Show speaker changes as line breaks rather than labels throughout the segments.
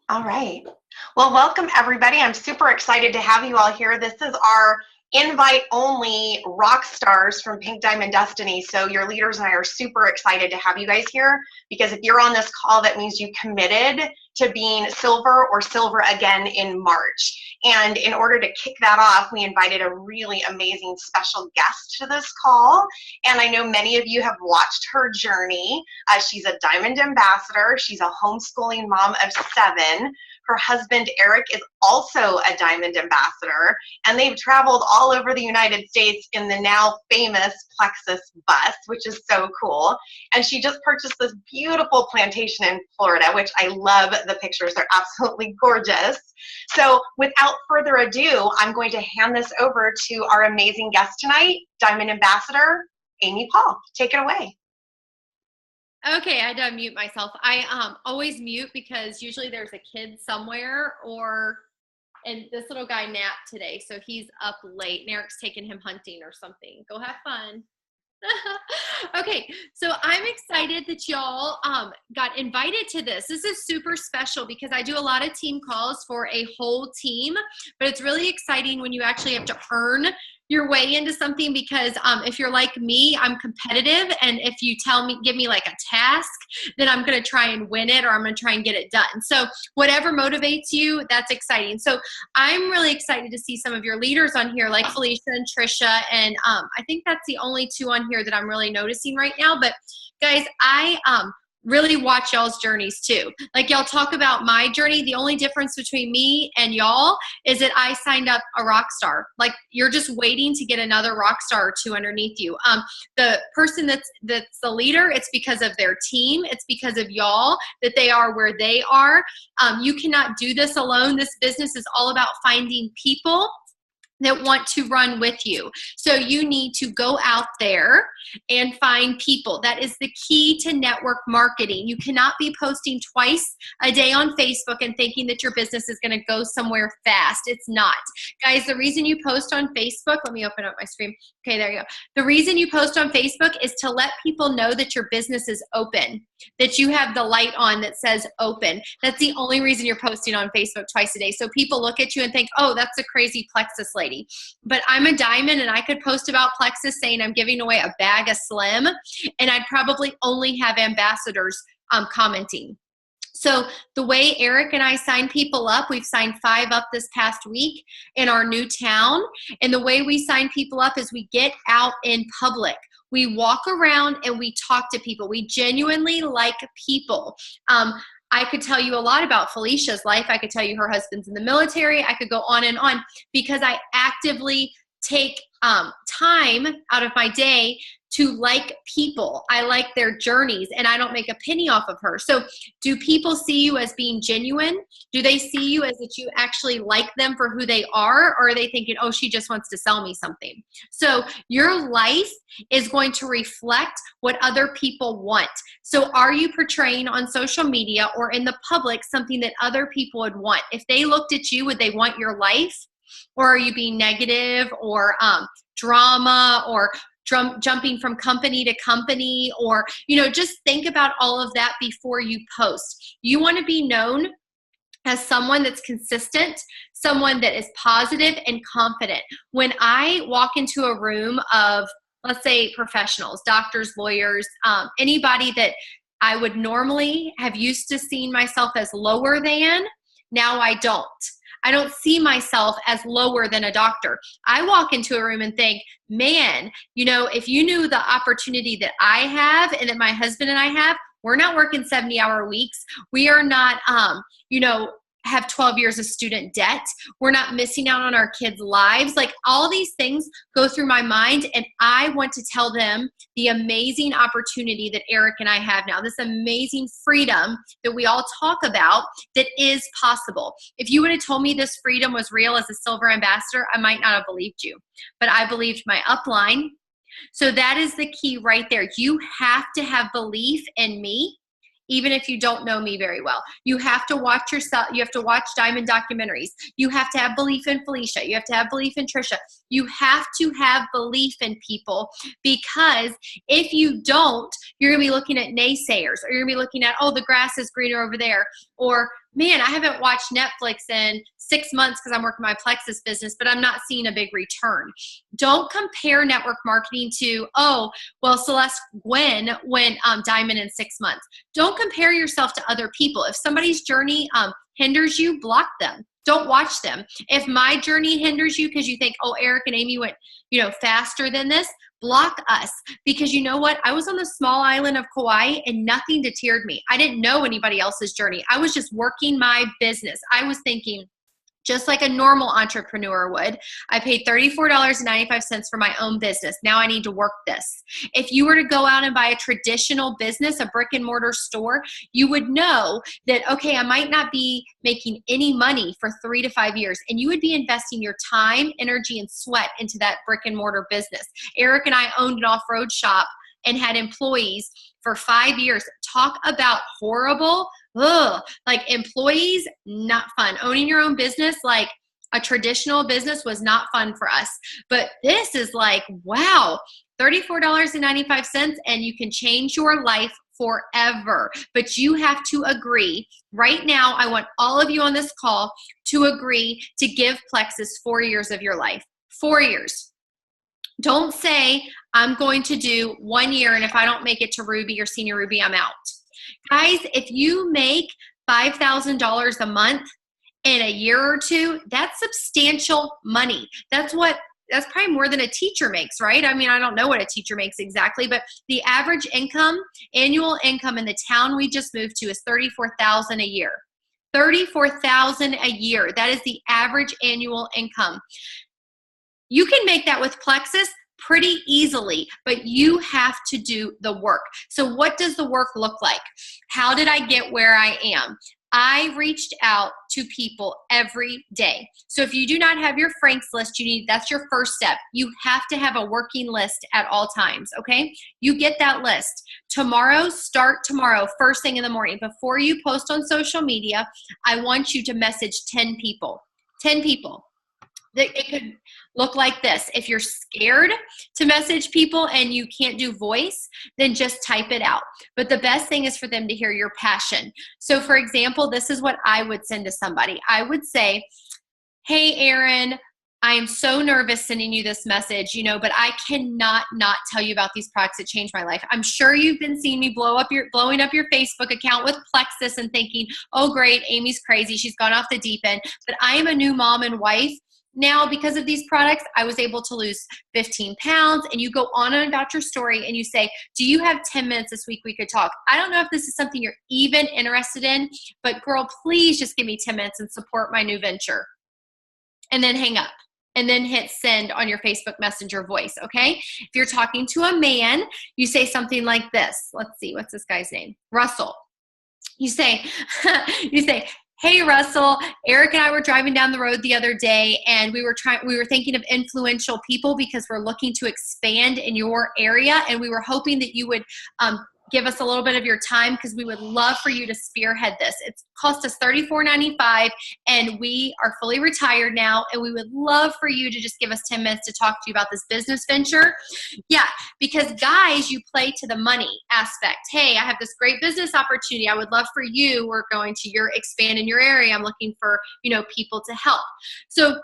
All right. Well, welcome everybody. I'm super excited to have you all here. This is our invite only Rockstars from Pink Diamond Destiny. So your leaders and I are super excited to have you guys here because if you're on this call, that means you committed to being silver or silver again in March. And in order to kick that off, we invited a really amazing special guest to this call. And I know many of you have watched her journey. She's a Diamond Ambassador. She's a homeschooling mom of 7. Her husband, Eric, is also a Diamond Ambassador, and they've traveled all over the United States in the now famous Plexus bus, which is so cool. And she just purchased this beautiful plantation in Florida, which I love the pictures. They're absolutely gorgeous. So without further ado, I'm going to hand this over to our amazing guest tonight, Diamond Ambassador Amy Paul. Take it away.
Okay, I had to unmute myself. I always mute because usually there's a kid somewhere and this little guy napped today, so he's up late. And Eric's taking him hunting or something. Go have fun. Okay, so I'm excited that y'all got invited to this. This is super special because I do a lot of team calls for a whole team, but it's really exciting when you actually have to earn your way into something because if you're like me, I'm competitive, and if you give me like a task, then I'm going to try and win it or I'm going to try and get it done. So whatever motivates you, that's exciting. So I'm really excited to see some of your leaders on here like Felicia and Trisha, and I think that's the only 2 on here that I'm really noticing right now. But guys, I really watch y'all's journeys too. Like y'all talk about my journey. The only difference between me and y'all is that I signed up a rock star. Like you're just waiting to get another rock star or 2 underneath you. The person that's the leader, it's because of their team. It's because of y'all that they are where they are. You cannot do this alone. This business is all about finding people that want to run with you. So you need to go out there and find people. That is the key to network marketing. You cannot be posting twice a day on Facebook and thinking that your business is going to go somewhere fast. It's not. Guys, the reason you post on Facebook, let me open up my screen. Okay, there you go. The reason you post on Facebook is to let people know that your business is open, that you have the light on that says open. That's the only reason you're posting on Facebook twice a day. So people look at you and think, oh, that's a crazy Plexus lady. But I'm a diamond and I could post about Plexus saying I'm giving away a bag of Slim, and I'd probably only have ambassadors commenting. So the way Eric and I sign people up, we've signed 5 up this past week in our new town. And the way we sign people up is we get out in public. We walk around and we talk to people. We genuinely like people. I could tell you a lot about Felicia's life. I could tell you her husband's in the military. I could go on and on because I actively take time out of my day to like people. I like their journeys, and I don't make a penny off of her. So do people see you as being genuine? Do they see you as that you actually like them for who they are? Or are they thinking, oh, she just wants to sell me something? So your life is going to reflect what other people want. So are you portraying on social media or in the public something that other people would want? If they looked at you, would they want your life? Or are you being negative or drama or jumping from company to company, or, just think about all of that before you post. You want to be known as someone that's consistent, someone that is positive and confident. When I walk into a room of, let's say, professionals, doctors, lawyers, anybody that I would normally have used to seeing myself as lower than, now I don't. I don't see myself as lower than a doctor. I walk into a room and think, man, if you knew the opportunity that I have and that my husband and I have, we're not working 70-hour weeks. We are not, have 12 years of student debt. We're not missing out on our kids' lives. Like, all these things go through my mind, and I want to tell them the amazing opportunity that Eric and I have now, this amazing freedom that we all talk about that is possible. If you would have told me this freedom was real as a silver ambassador, I might not have believed you, but I believed my upline. So that is the key right there. You have to have belief in me even if you don't know me very well. You have to watch yourself. You have to watch Diamond documentaries. You have to have belief in Felicia. You have to have belief in Trisha. You have to have belief in people, because if you don't, you're going to be looking at naysayers, or you're going to be looking at, oh, the grass is greener over there, or man, I haven't watched Netflix in 6 months because I'm working my Plexus business, but I'm not seeing a big return. Don't compare network marketing to, oh, well, Celeste Gwen went Diamond in 6 months. Don't compare yourself to other people. If somebody's journey hinders you, block them. Don't watch them. If my journey hinders you because you think, oh, Eric and Amy went, faster than this, block us. Because you know what? I was on the small island of Kauai and nothing deterred me. I didn't know anybody else's journey. I was just working my business. I was thinking, just like a normal entrepreneur would, I paid $34.95 for my own business. Now I need to work this. If you were to go out and buy a traditional business, a brick and mortar store, you would know that, okay, I might not be making any money for 3 to 5 years, and you would be investing your time, energy, and sweat into that brick and mortar business. Eric and I owned an off-road shop and had employees for 5 years. Talk about horrible. Ugh, like employees, not fun. Owning your own business, like a traditional business, was not fun for us. But this is like, wow, $34.95, and you can change your life forever. But you have to agree. Right now, I want all of you on this call to agree to give Plexus 4 years of your life. 4 years. Don't say, I'm going to do 1 year, and if I don't make it to Ruby or Senior Ruby, I'm out. Guys, if you make $5,000 a month in a year or two, that's substantial money. That's probably more than a teacher makes, right? I mean, I don't know what a teacher makes exactly, but the average income, annual income in the town we just moved to is $34,000 a year. $34,000 a year. That is the average annual income. You can make that with Plexus pretty easily, but you have to do the work. So what does the work look like? How did I get where I am? I reached out to people every day. So if you do not have your Franks list, that's your first step. You have to have a working list at all times, okay? You get that list. Start tomorrow, first thing in the morning. Before you post on social media, I want you to message 10 people. 10 people. It could look like this. If you're scared to message people and you can't do voice, then just type it out. But the best thing is for them to hear your passion. So for example, this is what I would send to somebody. I would say, hey, Erin, I am so nervous sending you this message, but I cannot not tell you about these products that changed my life. I'm sure you've been seeing me blowing up your Facebook account with Plexus and thinking, oh, great, Amy's crazy. She's gone off the deep end. But I am a new mom and wife. Now, because of these products, I was able to lose 15 pounds, and you go on and about your story and you say, do you have 10 minutes this week we could talk? I don't know if this is something you're even interested in, but girl, please just give me 10 minutes and support my new venture. And then hang up and then hit send on your Facebook Messenger voice, okay? If you're talking to a man, you say something like this. Let's see, what's this guy's name? Russell. You say, hey, Russell, Eric and I were driving down the road the other day, and we were thinking of influential people because we're looking to expand in your area, and we were hoping that you would give us a little bit of your time because we would love for you to spearhead this. It's cost us $34.95, and we are fully retired now, and we would love for you to just give us 10 minutes to talk to you about this business venture. Yeah, because guys, you play to the money aspect. Hey, I have this great business opportunity. I would love for you. We're going to expand in your area. I'm looking for, people to help. So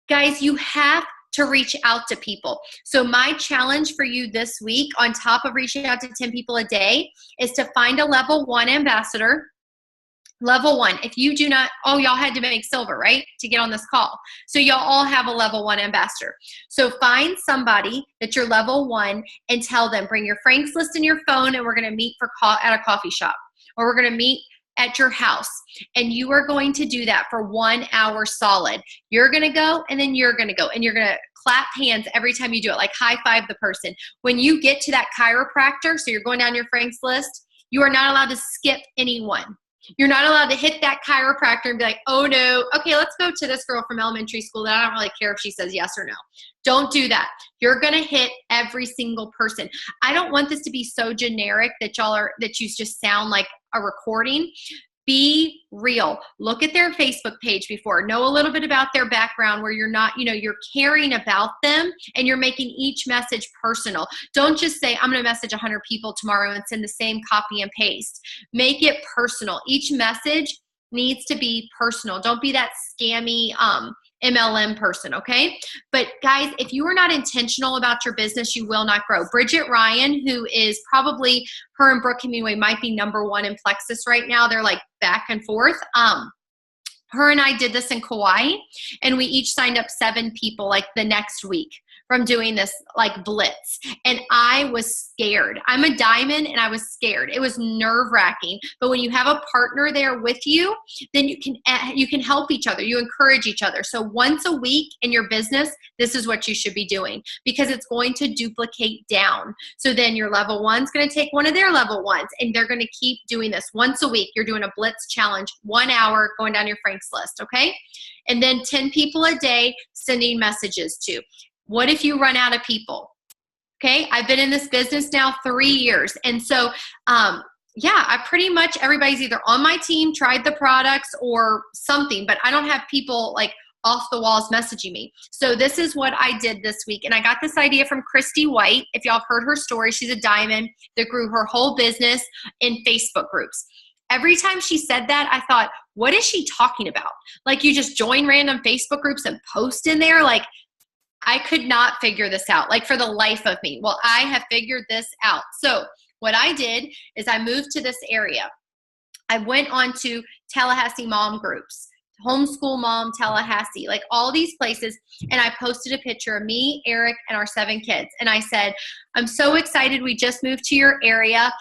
guys, you have to reach out to people. So my challenge for you this week, on top of reaching out to 10 people a day, is to find a level 1 ambassador. Level 1. If you do not, y'all had to make silver, right? To get on this call. So y'all all have a level 1 ambassador. So find somebody that's your level 1 and tell them, bring your Franks list in your phone, and we're going to meet at a coffee shop, or we're going to meet at your house, and you are going to do that for 1 hour solid. You're going to go, and then you're going to go, and you're going to clap hands every time you do it, like high five the person. When you get to that chiropractor, so you're going down your Franks list, you are not allowed to skip anyone. You're not allowed to hit that chiropractor and be like, oh no, okay, let's go to this girl from elementary school that I don't really care if she says yes or no. Don't do that. You're going to hit every single person. I don't want this to be so generic that you just sound like a recording. Be real. Look at their Facebook page before. Know a little bit about their background where you're not, you're caring about them and you're making each message personal. Don't just say, I'm going to message 100 people tomorrow and send the same copy and paste. Make it personal. Each message needs to be personal. Don't be that scammy MLM person, okay? But guys, if you are not intentional about your business, you will not grow. Bridget Ryan, who is probably, her and Brooke Hemingway might be #1 in Plexus right now. They're like back and forth. Her and I did this in Kauai, and we each signed up 7 people like the next week from doing this like blitz. And I was scared. I'm a diamond and I was scared. It was nerve-wracking. But when you have a partner there with you, then you can help each other. You encourage each other. So once a week in your business, this is what you should be doing because it's going to duplicate down. So then your level 1's going to take one of their level 1s and they're going to keep doing this once a week. You're doing a blitz challenge, 1 hour going down your Frank's list, okay? And then 10 people a day sending messages to. What if you run out of people? Okay, I've been in this business now 3 years. And so, yeah, I pretty much, everybody's either on my team, tried the products or something, but I don't have people like off the walls messaging me. So this is what I did this week. And I got this idea from Christy White. If y'all have heard her story, she's a diamond that grew her whole business in Facebook groups. Every time she said that, I thought, what is she talking about? Like you just join random Facebook groups and post in there? Like, I could not figure this out, like for the life of me. Well, I have figured this out. So what I did is I moved to this area. I went on to Tallahassee mom groups, Homeschool Mom Tallahassee, like all these places. And I posted a picture of me, Eric, and our 7 kids. And I said, I'm so excited we just moved to your area.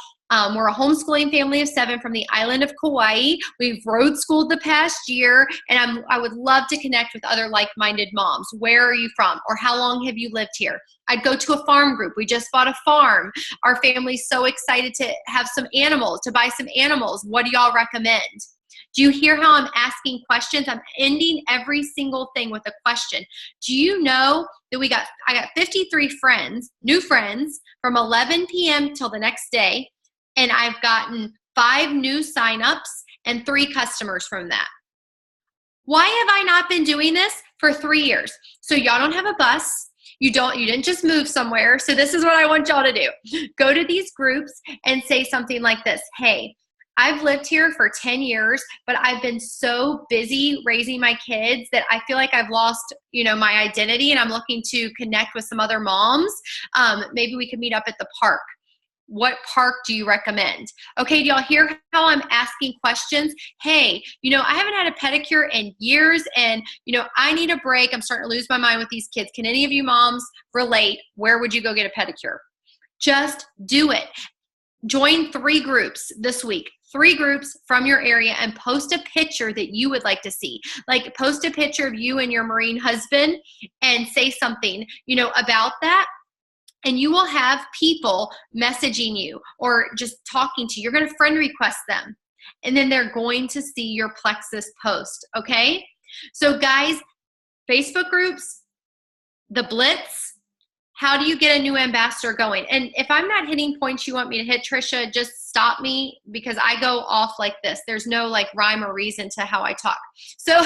We're a homeschooling family of 7 from the island of Kauai. We've road schooled the past year, and I would love to connect with other like-minded moms. Where are you from? Or how long have you lived here? I'd go to a farm group. We just bought a farm. Our family's so excited to have some animals, to buy some animals. What do y'all recommend? Do you hear how I'm asking questions? I'm ending every single thing with a question. Do you know that I got 53 friends, new friends, from 11 p.m. till the next day. And I've gotten 5 new signups and 3 customers from that. Why have I not been doing this for 3 years? So y'all don't have a bus. You didn't just move somewhere. So this is what I want y'all to do. Go to these groups and say something like this. Hey, I've lived here for 10 years, but I've been so busy raising my kids that I feel like I've lost, my identity, and I'm looking to connect with some other moms. Maybe we could meet up at the park. What park do you recommend? Okay, do y'all hear how I'm asking questions? Hey, I haven't had a pedicure in years and, I need a break. I'm starting to lose my mind with these kids. Can any of you moms relate? Where would you go get a pedicure? Just do it. Join 3 groups this week. 3 groups from your area and post a picture that you would like to see. Like post a picture of you and your Marine husband and say something, about that. And you will have people messaging you or just talking to you. You're going to friend request them. And then they're going to see your Plexus post, okay? So guys, Facebook groups, the Blitz, how do you get a new ambassador going? And if I'm not hitting points you want me to hit, Trisha, just stop me because I go off like this. There's no like rhyme or reason to how I talk. So,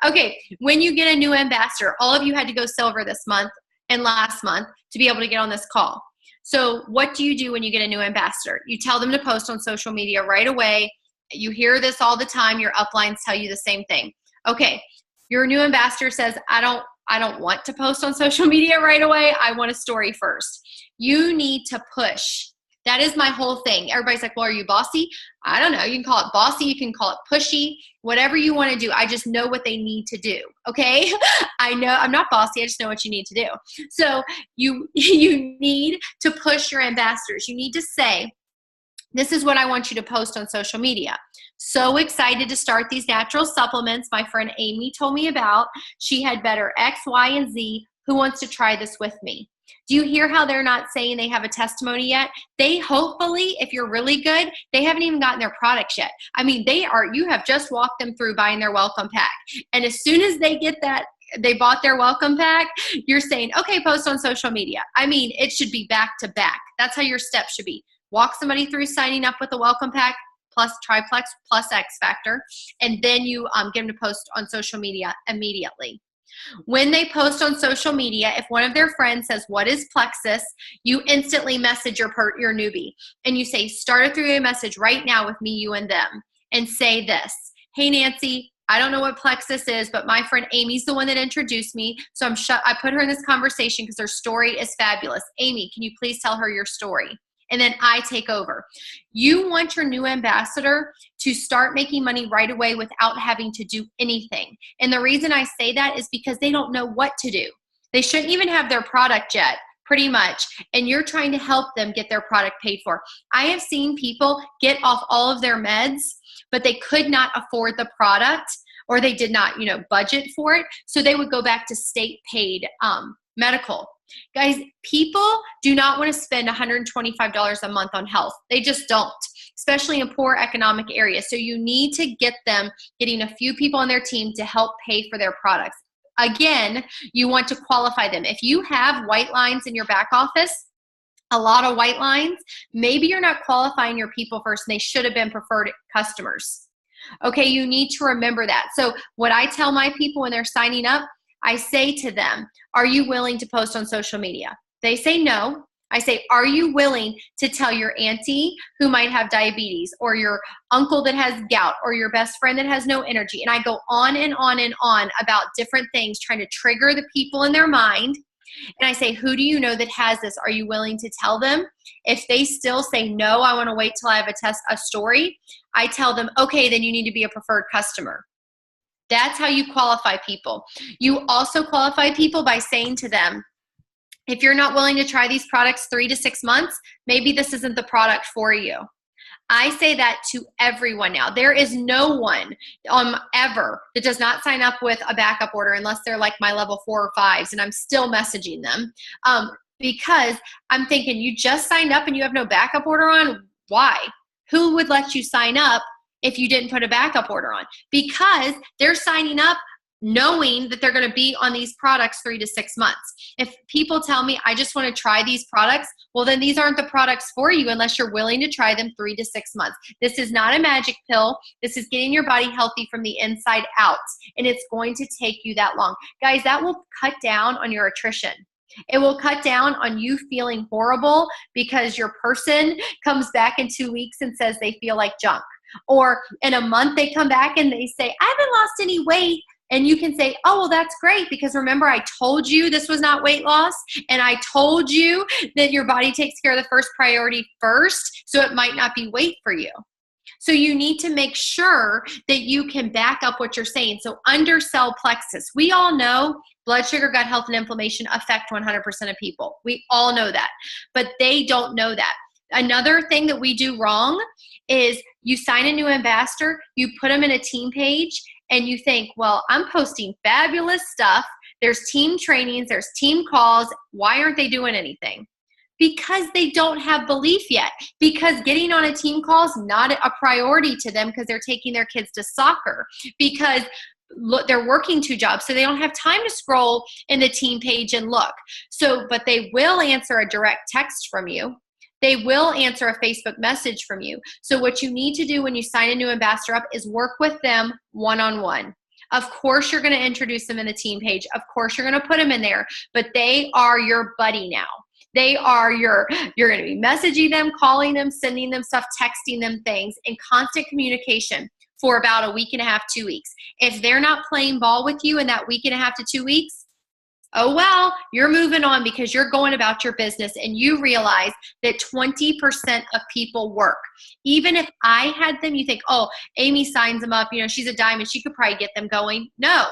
okay, when you get a new ambassador, all of you had to go silver this month and last month to be able to get on this call. So what do you do when you get a new ambassador? You tell them to post on social media right away. You hear this all the time. Your uplines tell you the same thing. Okay, your new ambassador says, I don't want to post on social media right away. I want a story first. You need to push. That is my whole thing. Everybody's like, well, are you bossy? I don't know. You can call it bossy. You can call it pushy, whatever you want to do. I just know what they need to do. Okay. I know I'm not bossy. I just know what you need to do. So you need to push your ambassadors. You need to say, this is what I want you to post on social media. So excited to start these natural supplements. My friend Amy told me about. She had better X, Y, and Z. Who wants to try this with me? Do you hear how they're not saying they have a testimony yet? They hopefully, if you're really good, they haven't even gotten their products yet. I mean, you have just walked them through buying their welcome pack. And as soon as they get that, they bought their welcome pack, you're saying, okay, post on social media. I mean, it should be back to back. That's how your steps should be. walk somebody through signing up with a welcome pack plus triplex plus X Factor, and then you get them to post on social media immediately. When they post on social media, if one of their friends says, what is Plexus? You instantly message your newbie and you say, start a three-way message right now with me, you, and them, and say this: hey, Nancy, I don't know what Plexus is, but my friend Amy's the one that introduced me. So I put her in this conversation because her story is fabulous. Amy, can you please tell her your story? And then I take over. You want your new ambassador to start making money right away without having to do anything. And the reason I say that is because they don't know what to do. They shouldn't even have their product yet, pretty much. And you're trying to help them get their product paid for. I have seen people get off all of their meds, but they could not afford the product, or they did not, budget for it. So they would go back to state paid medical. Guys, people do not want to spend $125 a month on health. They just don't, especially in poor economic areas. So you need to get them getting a few people on their team to help pay for their products. Again, you want to qualify them. If you have white lines in your back office, a lot of white lines, maybe you're not qualifying your people first, and they should have been preferred customers. Okay, you need to remember that. So what I tell my people when they're signing up, I say to them, are you willing to post on social media? They say no. I say, are you willing to tell your auntie who might have diabetes, or your uncle that has gout, or your best friend that has no energy? And I go on and on and on about different things, trying to trigger the people in their mind. And I say, who do you know that has this? Are you willing to tell them? If they still say, no, I want to wait till I have a story, I tell them, okay, then you need to be a preferred customer. That's how you qualify people. You also qualify people by saying to them, if you're not willing to try these products 3 to 6 months, maybe this isn't the product for you. I say that to everyone now. There is no one ever that does not sign up with a backup order unless they're like my level 4 or 5s, and I'm still messaging them because I'm thinking, you just signed up and you have no backup order on? Why? Who would let you sign up if you didn't put a backup order on? Because they're signing up knowing that they're going to be on these products 3 to 6 months. If people tell me, I just want to try these products, well, then these aren't the products for you unless you're willing to try them 3 to 6 months. This is not a magic pill. This is getting your body healthy from the inside out, and it's going to take you that long. Guys, that will cut down on your attrition. It will cut down on you feeling horrible because your person comes back in 2 weeks and says they feel like junk. Or in a month they come back and they say, I haven't lost any weight. And you can say, oh, well, that's great, because remember, I told you this was not weight loss, and I told you that your body takes care of the first priority first, so it might not be weight for you. So you need to make sure that you can back up what you're saying. So undersell Plexus. We all know blood sugar, gut health, and inflammation affect 100% of people. We all know that, but they don't know that. Another thing that we do wrong is you sign a new ambassador, you put them in a team page, and you think, well, I'm posting fabulous stuff. There's team trainings, there's team calls. Why aren't they doing anything? Because they don't have belief yet. Because getting on a team call is not a priority to them because they're taking their kids to soccer. Because look, they're working 2 jobs, so they don't have time to scroll in the team page and look. So, but they will answer a direct text from you. They will answer a Facebook message from you. So what you need to do when you sign a new ambassador up is work with them one-on-one. Of course, you're going to introduce them in the team page. Of course, you're going to put them in there, but they are your buddy now. They are you're going to be messaging them, calling them, sending them stuff, texting them things, in constant communication for about a week and a half, 2 weeks. If they're not playing ball with you in that week and a half to 2 weeks, oh, well, you're moving on because you're going about your business and you realize that 20% of people work. Even if I had them, you think, oh, Amy signs them up, she's a diamond, she could probably get them going. No,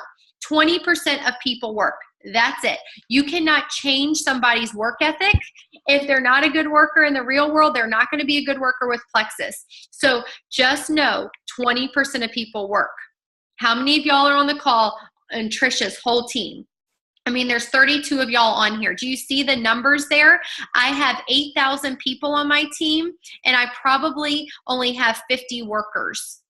20% of people work. That's it. You cannot change somebody's work ethic. If they're not a good worker in the real world, they're not going to be a good worker with Plexus. So just know 20% of people work. How many of y'all are on the call and Trisha's whole team? I mean, there's 32 of y'all on here. Do you see the numbers there? I have 8,000 people on my team, and I probably only have 50 workers.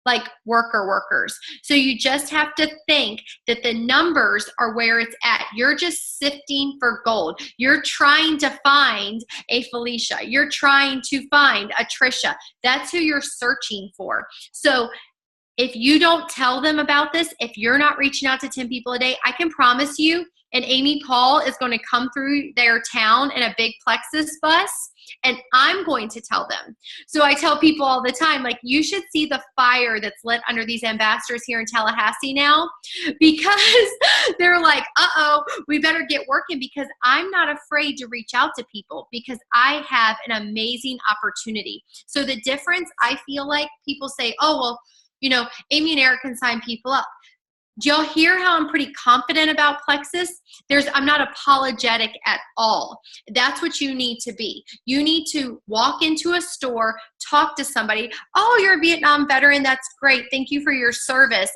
like workers. So you just have to think that the numbers are where it's at. You're just sifting for gold. You're trying to find a Felicia. You're trying to find a Trisha. That's who you're searching for. So if you don't tell them about this, if you're not reaching out to 10 people a day, I can promise you, and Amy Paul is going to come through their town in a big Plexus bus, and I'm going to tell them. So I tell people all the time, like, you should see the fire that's lit under these ambassadors here in Tallahassee now, because they're like, uh-oh, we better get working, because I'm not afraid to reach out to people because I have an amazing opportunity. So the difference, I feel like people say, oh, well, you know, Amy and Eric can sign people up. Do y'all hear how I'm pretty confident about Plexus? I'm not apologetic at all. That's what you need to be. You need to walk into a store, talk to somebody. Oh, you're a Vietnam veteran. That's great. Thank you for your service.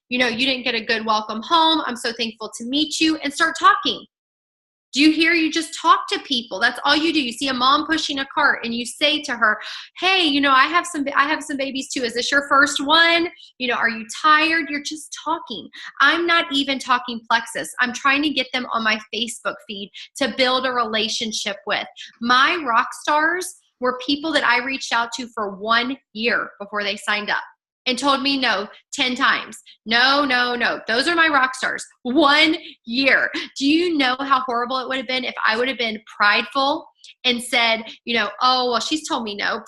You know, you didn't get a good welcome home. I'm so thankful to meet you, and start talking. Do you hear? You just talk to people. That's all you do. You see a mom pushing a cart and you say to her, hey, you know, I have some babies too. Is this your first one? You know, are you tired? You're just talking. I'm not even talking Plexus. I'm trying to get them on my Facebook feed to build a relationship with. My Rockstars were people that I reached out to for 1 year before they signed up and told me no 10 times. No. Those are my rock stars. 1 year. Do you know how horrible it would have been if I would have been prideful and said, you know, oh, well, she's told me no.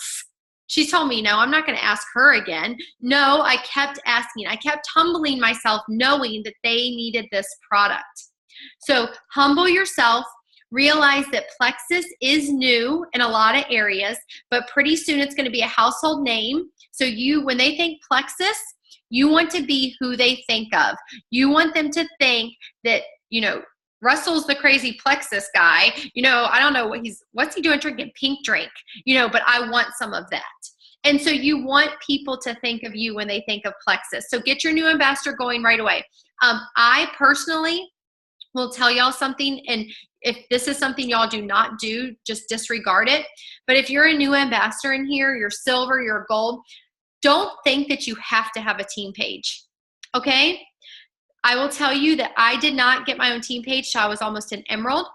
She's told me no. I'm not going to ask her again. No, I kept asking. I kept humbling myself, knowing that they needed this product. So humble yourself. Realize that Plexus is new in a lot of areas, but pretty soon it's going to be a household name. So when they think Plexus, you want to be who they think of. You want them to think that, you know, Russell's the crazy Plexus guy. You know, I don't know what's he doing drinking pink drink, you know, but I want some of that. And so you want people to think of you when they think of Plexus. So get your new ambassador going right away. I personally will tell y'all something, and if this is something y'all do not do, just disregard it. But if you're a new ambassador in here, you're silver, you're gold, don't think that you have to have a team page, okay? I will tell you that I did not get my own team page till I was almost an emerald,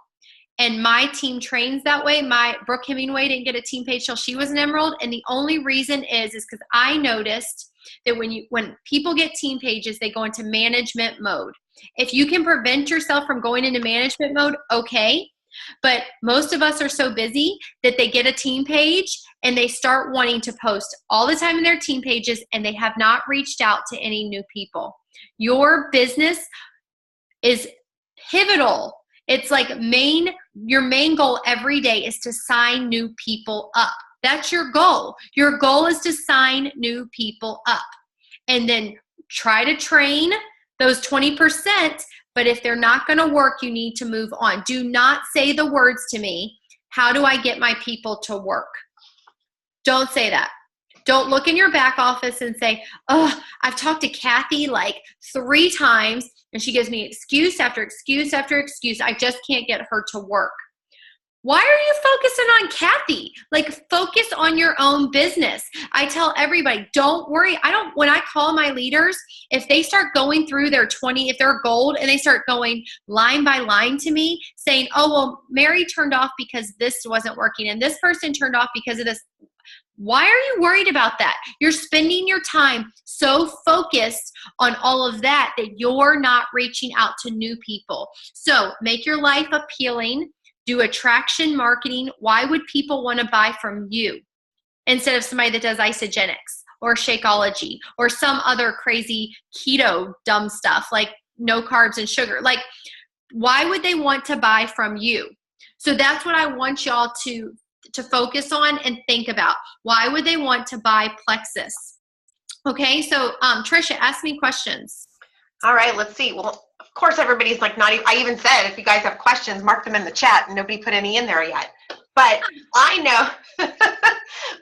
and my team trains that way. My Brooke Hemingway didn't get a team page till she was an emerald, and the only reason is because I noticed that when people get team pages, they go into management mode. If you can prevent yourself from going into management mode, okay. But most of us are so busy that they get a team page and they start wanting to post all the time in their team pages, and they have not reached out to any new people. Your business is pivotal. It's like your main goal every day is to sign new people up. That's your goal. Your goal is to sign new people up, and then try to train those 20%. But if they're not going to work, you need to move on. Do not say the words to me, how do I get my people to work? Don't say that. Don't look in your back office and say, oh, I've talked to Kathy like 3 times and she gives me excuse after excuse after excuse. I just can't get her to work. Why are you focusing on Kathy? Like, focus on your own business. I tell everybody, don't worry. When I call my leaders, if they start going through their 20, if they're gold and they start going line by line to me saying, oh, well, Mary turned off because this wasn't working and this person turned off because of this. Why are you worried about that? You're spending your time so focused on all of that you're not reaching out to new people. So make your life appealing. Do attraction marketing. Why would people want to buy from you instead of somebody that does isogenics or Shakeology or some other crazy keto dumb stuff like no carbs and sugar? Like, why would they want to buy from you? So that's what I want y'all to focus on and think about. Why would they want to buy Plexus? Okay, so Trisha, ask me questions.
All right, let's see. Well, of course, everybody's like I even said, if you guys have questions, mark them in the chat, and nobody put any in there yet. But I know,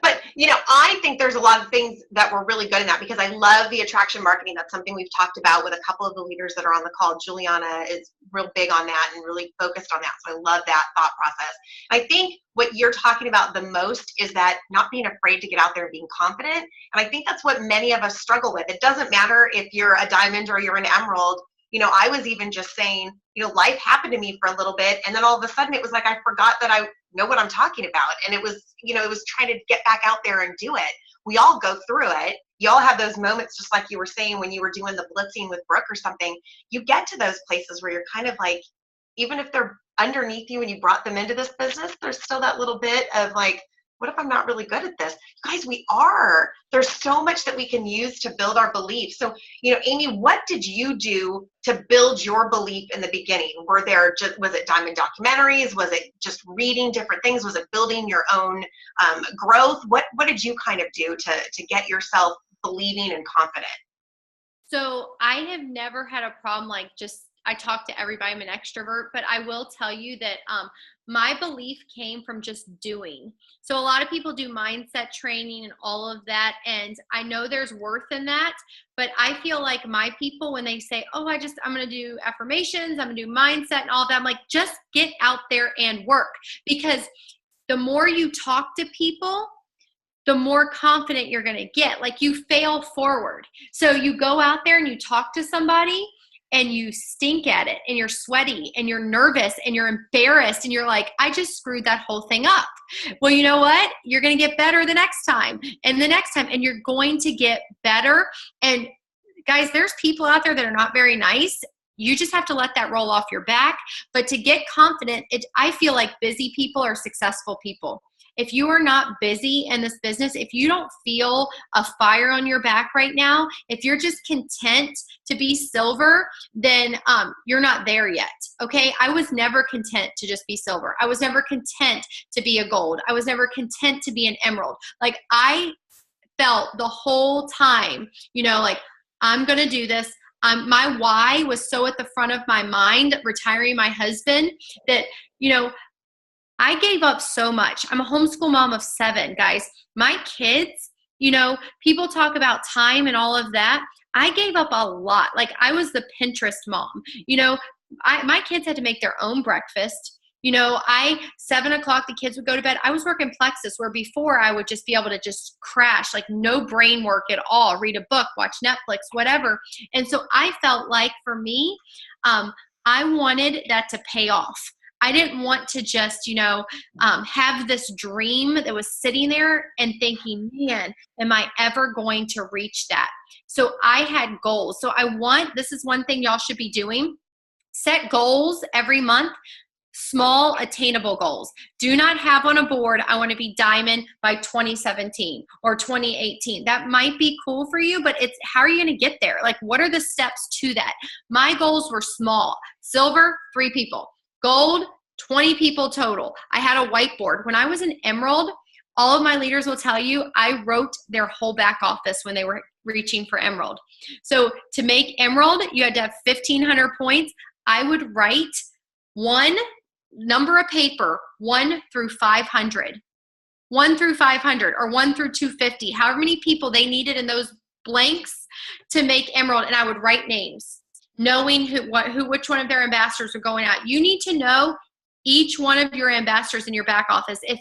but you know, I think there's a lot of things that were really good in that because I love the attraction marketing. That's something we've talked about with a couple of the leaders that are on the call. Juliana is real big on that and really focused on that. So I love that thought process. I think what you're talking about the most is that not being afraid to get out there and being confident. And I think that's what many of us struggle with. It doesn't matter if you're a diamond or you're an emerald. You know, I was even just saying, you know, life happened to me for a little bit, and then all of a sudden it was like I forgot that I know what I'm talking about. And it was, you know, it was trying to get back out there and do it. We all go through it. You all have those moments, just like you were saying when you were doing the blitzing with Brooke or something. You get to those places where you're kind of like, even if they're underneath you and you brought them into this business, there's still that little bit of like, what if I'm not really good at this? Guys, we are. There's so much that we can use to build our belief. So, you know, Amy, what did you do to build your belief in the beginning? Was it diamond documentaries? Was it just reading different things? Was it building your own growth? What did you kind of do to get yourself believing and confident?
So I have never had a problem I talk to everybody. I'm an extrovert, but I will tell you that my belief came from just doing. So a lot of people do mindset training and all of that, and I know there's worth in that, but I feel like my people, when they say, oh, I'm going to do affirmations, I'm going to do mindset and all that, I'm like, just get out there and work, because the more you talk to people, the more confident you're going to get. Like, you fail forward. So you go out there and you talk to somebody and you stink at it and you're sweaty and you're nervous and you're embarrassed and you're like, I just screwed that whole thing up. Well, you know what? You're going to get better the next time and the next time, and you're going to get better. And guys, there's people out there that are not very nice. You just have to let that roll off your back. But to get confident, I feel like busy people are successful people. If you are not busy in this business, if you don't feel a fire on your back right now, if you're just content to be silver, then you're not there yet, okay? I was never content to just be silver. I was never content to be a gold. I was never content to be an emerald. Like, I felt the whole time, you know, like, I'm going to do this. My why was so at the front of my mind, retiring my husband, that, you know, I gave up so much. I'm a homeschool mom of 7, guys. My kids, you know, people talk about time and all of that. I gave up a lot. Like, I was the Pinterest mom. You know, my kids had to make their own breakfast. You know, 7 o'clock, the kids would go to bed. I was working Plexus, where before I would just be able to just crash, like no brain work at all, read a book, watch Netflix, whatever. And so I felt like, for me, I wanted that to pay off. I didn't want to just, you know, have this dream that was sitting there and thinking, man, am I ever going to reach that? So I had goals. So this is one thing y'all should be doing. Set goals every month. Small, attainable goals. Do not have on a board, I want to be diamond by 2017 or 2018. That might be cool for you, but it's how are you going to get there? Like, what are the steps to that? My goals were small. Silver, 3 people. Gold, 20 people total. I had a whiteboard. When I was an emerald, all of my leaders will tell you, I wrote their whole back office when they were reaching for emerald. So to make emerald, you had to have 1,500 points. I would write one number of paper, 1 through 500. 1 through 500 or 1 through 250, however many people they needed in those blanks to make emerald. And I would write names, knowing which one of their ambassadors are going out. You need to know each one of your ambassadors in your back office. If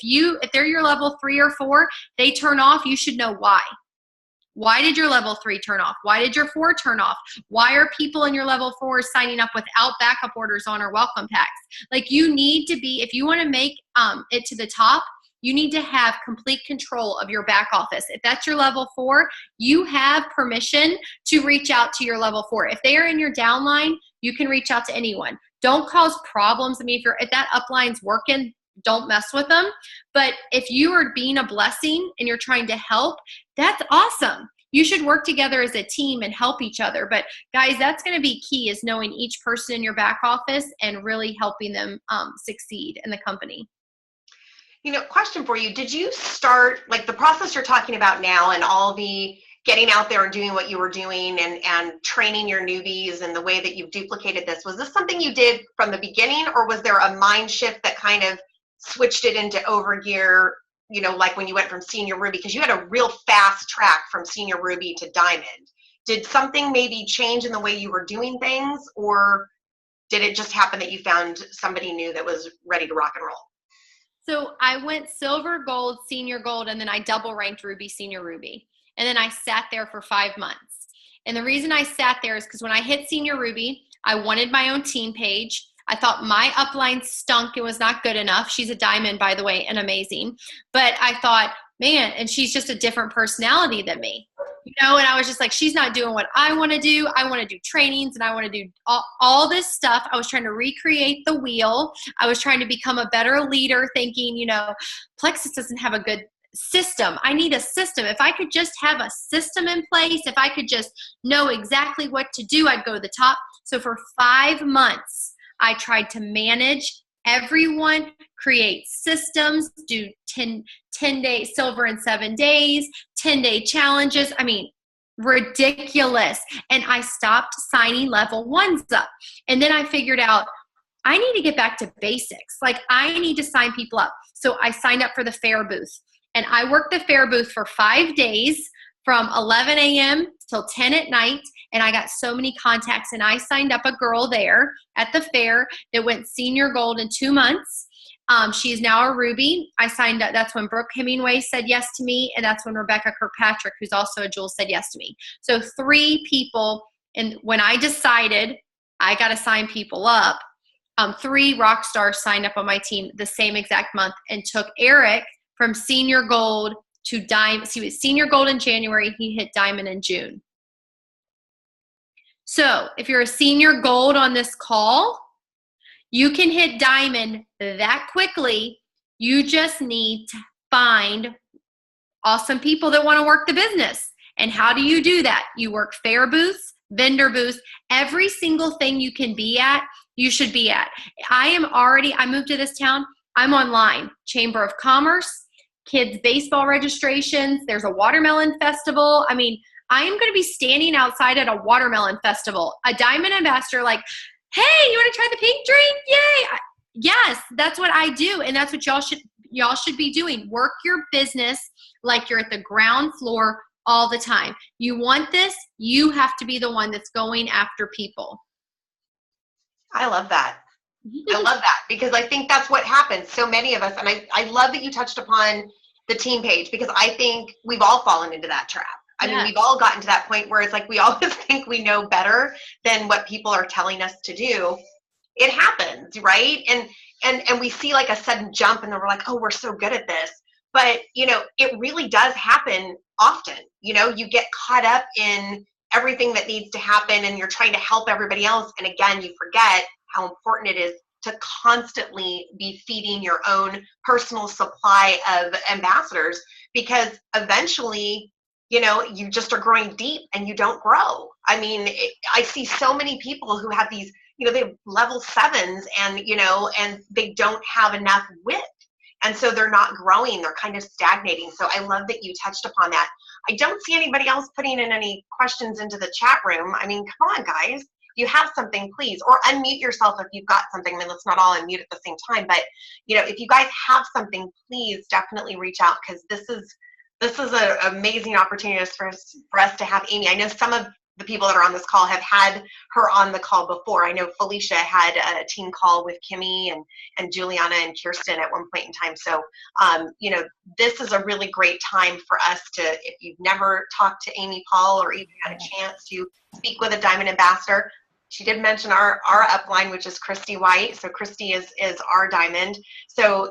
they're your level 3 or 4, they turn off, you should know why. Why did your level 3 turn off? Why did your 4 turn off? Why are people in your level 4 signing up without backup orders on or welcome packs? Like, you need to be, if you want to make it to the top, you need to have complete control of your back office. If that's your level 4, you have permission to reach out to your level 4. If they are in your downline, you can reach out to anyone. Don't cause problems. I mean, if that upline's working, don't mess with them. But if you are being a blessing and you're trying to help, that's awesome. You should work together as a team and help each other. But guys, that's going to be key, is knowing each person in your back office and really helping them succeed in the company.
You know, question for you. Did you start, like, the process you're talking about now and all the getting out there and doing what you were doing and training your newbies and the way that you've duplicated this, was this something you did from the beginning, or was there a mind shift that kind of switched it into overgear, you know, like when you went from senior ruby, because you had a real fast track from senior ruby to diamond? Did something maybe change in the way you were doing things, or did it just happen that you found somebody new that was ready to rock and roll?
So I went silver, gold, senior gold, and then I double ranked ruby, senior ruby. And then I sat there for 5 months. And the reason I sat there is because when I hit senior ruby, I wanted my own team page. I thought my upline stunk. It was not good enough. She's a diamond, by the way, and amazing. But I thought, man, and she's just a different personality than me. And I was just like, she's not doing what I want to do. I want to do trainings and I want to do all this stuff. I was trying to recreate the wheel. I was trying to become a better leader, thinking, Plexus doesn't have a good system. I need a system. If I could just have a system in place, if I could just know exactly what to do, I'd go to the top. So for 5 months, I tried to manage everyone, create systems, do 10 days, silver in 7 days, 10-day challenges. I mean, ridiculous. And I stopped signing level ones up. And then I figured out I need to get back to basics. Like I need to sign people up. So I signed up for the fair booth. And I worked the fair booth for 5 days from 11 a.m. till 10 at night. And I got so many contacts. And I signed up a girl there at the fair that went senior gold in 2 months. She's now a ruby. I signed up. That's when Brooke Hemingway said yes to me. And that's when Rebecca Kirkpatrick, who's also a jewel, said yes to me. So 3 people. And when I decided I got to sign people up, 3 Rockstars signed up on my team the same exact month and took Eric from senior gold to diamond. So he was senior gold in January. He hit diamond in June. So if you're a senior gold on this call, you can hit diamond that quickly. You just need to find awesome people that want to work the business. And how do you do that? You work fair booths, vendor booths, every single thing you can be at, you should be at. I moved to this town. I'm online. Chamber of Commerce, kids baseball registrations. There's a watermelon festival. I mean, I am going to be standing outside at a watermelon festival, a diamond ambassador, like, hey, you want to try the pink drink? Yay. Yes, that's what I do. And that's what y'all should be doing. Work your business like you're at the ground floor all the time. You want this, you have to be the one that's going after people.
I love that. I love that because I think that's what happens. So many of us, and I love that you touched upon the team page because I think we've all fallen into that trap. I mean, we've all gotten to that point where it's like we always think we know better than what people are telling us to do. It happens, right? And we see like a sudden jump and then we're like, oh, we're so good at this. But, it really does happen often. You get caught up in everything that needs to happen and you're trying to help everybody else. And again, you forget how important it is to constantly be feeding your own personal supply of ambassadors because eventually, you just are growing deep and you don't grow. I mean, I see so many people who have these, they have level 7s and, and they don't have enough width. And so they're not growing. They're kind of stagnating. So I love that you touched upon that. I don't see anybody else putting in any questions into the chat room. I mean, come on, guys. You have something, please, or unmute yourself if you've got something. I mean, let's not all unmute at the same time. But, if you guys have something, please definitely reach out because this is an amazing opportunity for us to have Amy. I know some of the people that are on this call have had her on the call before. I know Felicia had a team call with Kimmy and Juliana and Kirsten at one point in time. So, this is a really great time for us to, if you've never talked to Amy Paul or even had a chance to speak with a Diamond Ambassador, she did mention our upline, which is Christy White. So Christy is our diamond. So,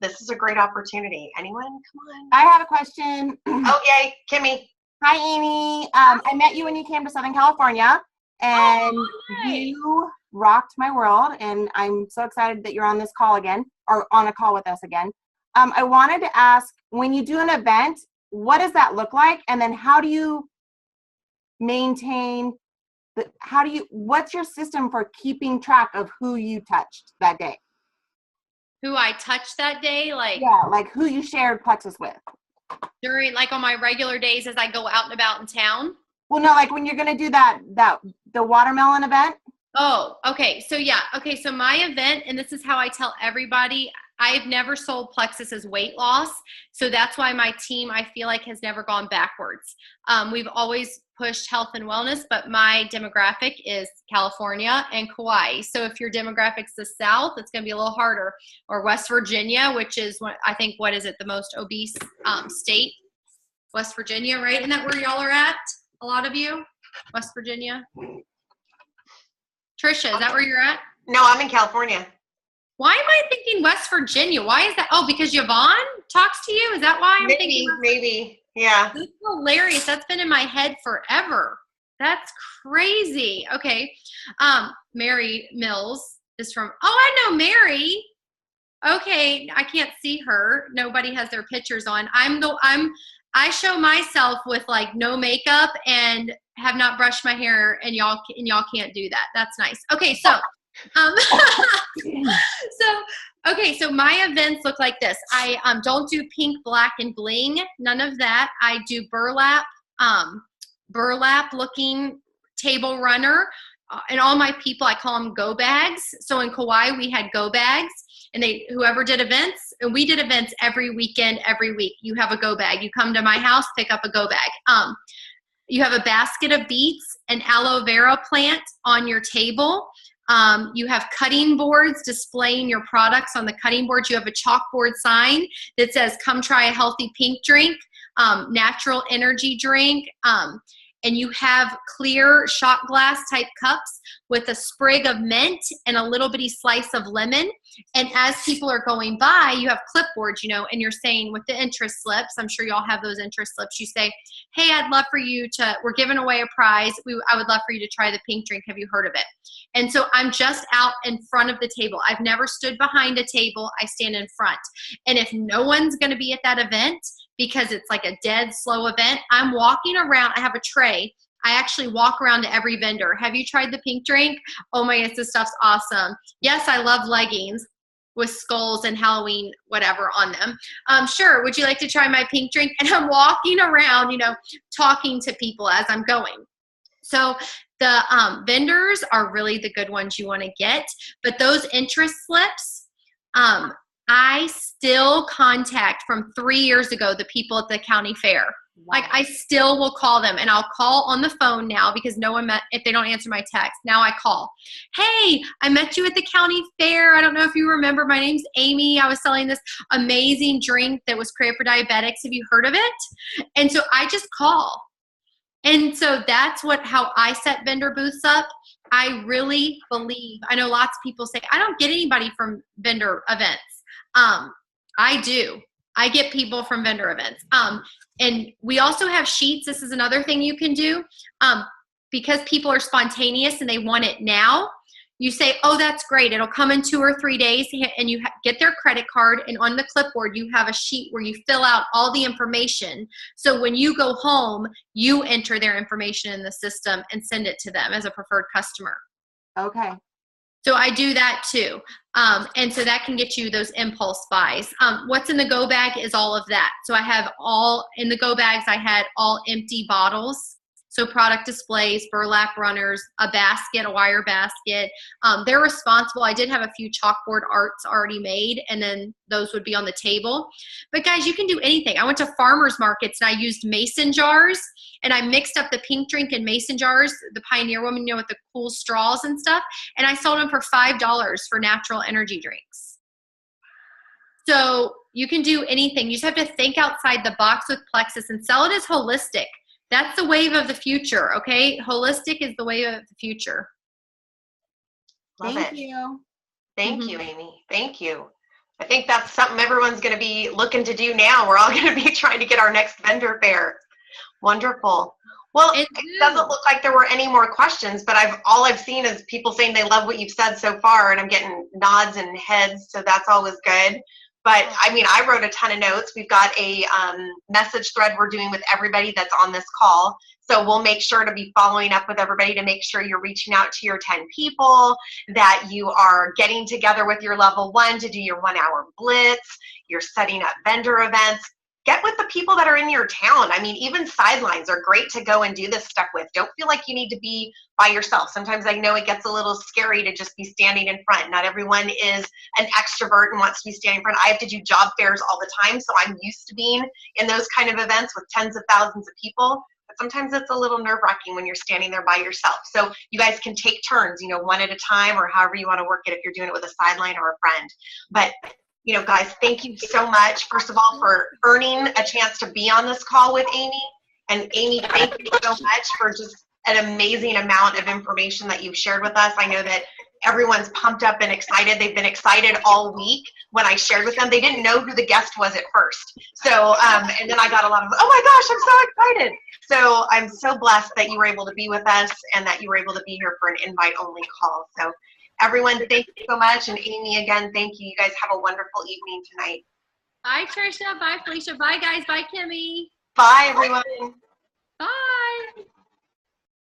this is a great opportunity. Anyone? Come on.
I have a question.
Oh, yay. Kimmy.
Hi, Amy. I met you when you came to Southern California, and you rocked my world, and I'm so excited that you're on this call again, or on a call with us again. I wanted to ask, when you do an event, what does that look like? And then how do you maintain, what's your system for keeping track of who you touched that day?
Who I touched that day?
Yeah, like who you shared Plexus with.
During, on my regular days as I go out and about in town?
Well, no, like when you're going to do the watermelon event.
Oh, okay. So yeah. Okay. So my event, and this is how I tell everybody, I've never sold Plexus as weight loss. So that's why my team, I feel like, has never gone backwards. We've always push health and wellness, but my demographic is California and Kauai. So if your demographic's the South, it's going to be a little harder. Or West Virginia, which is, I think, what is it, the most obese state? West Virginia, right? Isn't that where y'all are at? A lot of you? West Virginia? Trisha, is that where you're at?
No, I'm in California.
Why am I thinking West Virginia? Why is that? Oh, because Yvonne talks to you? Is that why I'm thinking?
Maybe. Yeah.
That's hilarious. That's been in my head forever. That's crazy. Okay. Mary Mills is from, I know Mary. Okay. I can't see her. Nobody has their pictures on. I show myself with like no makeup and have not brushed my hair, and y'all can't do that. That's nice. Okay. So, so my events look like this. I don't do pink, black, and bling. None of that. I do burlap looking table runner. And all my people, I call them go bags. So in Kauai, we had go bags, and whoever did events, and we did events every weekend, every week. You have a go bag. You come to my house, pick up a go bag. You have a basket of beets, an aloe vera plant on your table. You have cutting boards displaying your products on the cutting boards. You have a chalkboard sign that says, come try a healthy pink drink, natural energy drink. And you have clear shot glass type cups with a sprig of mint and a little bitty slice of lemon. And as people are going by, you have clipboards, and you're saying with the interest slips, I'm sure y'all have those interest slips. You say, hey, I'd love for you we're giving away a prize. I would love for you to try the pink drink. Have you heard of it? And so I'm just out in front of the table. I've never stood behind a table. I stand in front. And if no one's going to be at that event, because it's like a dead slow event, I'm walking around. I have a tray. I actually walk around to every vendor. Have you tried the pink drink? Oh my goodness, this stuff's awesome. Yes, I love leggings with skulls and Halloween whatever on them. Sure, would you like to try my pink drink? And I'm walking around, talking to people as I'm going. So the vendors are really the good ones you want to get. But those interest slips, I still contact from 3 years ago the people at the county fair. Wow. Like I still will call them, and I'll call on the phone now because if they don't answer my text, now I call. Hey, I met you at the county fair. I don't know if you remember. My name's Amy. I was selling this amazing drink that was created for diabetics. Have you heard of it? And so I just call. And so that's how I set vendor booths up. I really believe, I know lots of people say, I don't get anybody from vendor events. I do. I get people from vendor events. And we also have sheets. This is another thing you can do. Because people are spontaneous and they want it now, you say, oh, that's great. It'll come in 2 or 3 days, and you get their credit card, and on the clipboard, you have a sheet where you fill out all the information. So when you go home, you enter their information in the system and send it to them as a preferred customer.
Okay.
So I do that too. And so that can get you those impulse buys. What's in the go bag is all of that. So I have in the go bags, I had all empty bottles. So product displays, burlap runners, a basket, a wire basket. They're responsible. I did have a few chalkboard arts already made, and then those would be on the table. But guys, you can do anything. I went to farmers markets and I used mason jars, and I mixed up the pink drink in mason jars, the Pioneer Woman, with the cool straws and stuff. And I sold them for $5 for natural energy drinks. So you can do anything. You just have to think outside the box with Plexus and sell it as holistic. That's the wave of the future, okay? Holistic is the wave of the future.
Thank you.
Thank you, Amy. Thank you. I think that's something everyone's going to be looking to do now. We're all going to be trying to get our next vendor fair. Wonderful. Well, it doesn't look like there were any more questions, but all I've seen is people saying they love what you've said so far, and I'm getting nods and heads, so that's always good. But I mean, I wrote a ton of notes. We've got a message thread we're doing with everybody that's on this call. So we'll make sure to be following up with everybody to make sure you're reaching out to your 10 people, that you are getting together with your level 1 to do your 1-hour blitz, you're setting up vendor events. Get with the people that are in your town. I mean, even sidelines are great to go and do this stuff with. Don't feel like you need to be by yourself. Sometimes I know it gets a little scary to just be standing in front. Not everyone is an extrovert and wants to be standing in front. I have to do job fairs all the time, so I'm used to being in those kind of events with tens of thousands of people. Sometimes it's a little nerve-wracking when you're standing there by yourself. So you guys can take turns, you know, one at a time, or however you want to work it if you're doing it with a sideline or a friend. But, you know, guys, thank you so much, first of all, for earning a chance to be on this call with Amy. And Amy, thank you so much for just an amazing amount of information that you've shared with us. I know that everyone's pumped up and excited. They've been excited all week when I shared with them. They didn't know who the guest was at first. So, and then I got a lot of, oh my gosh, I'm so excited. So I'm so blessed that you were able to be with us and that you were able to be here for an invite-only call. So everyone, thank you so much. And Amy, again, thank you. You guys have a wonderful evening tonight.
Bye, Trisha. Bye, Felicia. Bye, guys. Bye, Kimmy.
Bye, everyone.
Bye.